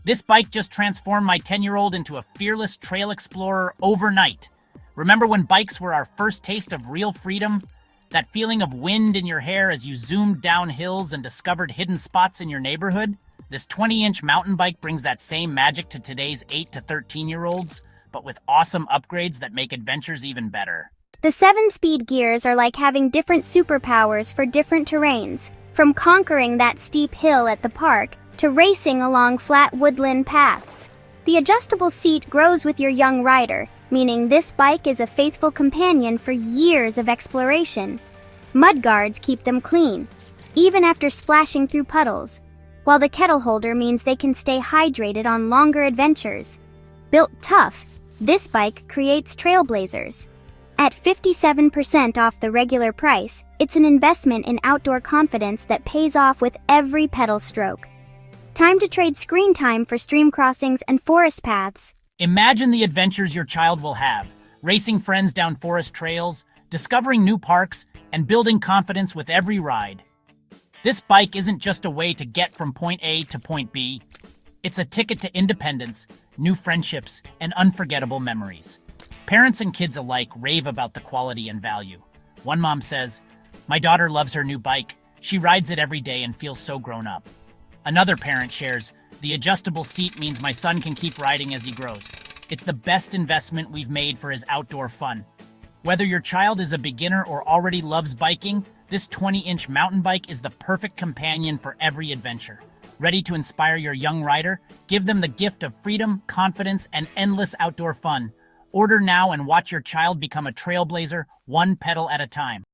This bike just transformed my 10-year-old into a fearless trail explorer overnight. Remember when bikes were our first taste of real freedom? That feeling of wind in your hair as you zoomed down hills and discovered hidden spots in your neighborhood? This 20-inch mountain bike brings that same magic to today's 8 to 13-year-olds, but with awesome upgrades that make adventures even better. The 7-speed gears are like having different superpowers for different terrains, from conquering that steep hill at the park to racing along flat woodland paths. The adjustable seat grows with your young rider, meaning this bike is a faithful companion for years of exploration. Mudguards keep them clean, even after splashing through puddles, while the kettle holder means they can stay hydrated on longer adventures. Built tough, this bike creates trailblazers. At 57% off the regular price, it's an investment in outdoor confidence that pays off with every pedal stroke. Time to trade screen time for stream crossings and forest paths. Imagine the adventures your child will have, racing friends down forest trails, discovering new parks, and building confidence with every ride. This bike isn't just a way to get from point A to point B. It's a ticket to independence, new friendships, and unforgettable memories. Parents and kids alike rave about the quality and value. One mom says, "My daughter loves her new bike. She rides it every day and feels so grown up." Another parent shares, "The adjustable seat means my son can keep riding as he grows. It's the best investment we've made for his outdoor fun." Whether your child is a beginner or already loves biking, this 20-inch mountain bike is the perfect companion for every adventure. Ready to inspire your young rider? Give them the gift of freedom, confidence, and endless outdoor fun. Order now and watch your child become a trailblazer, one pedal at a time.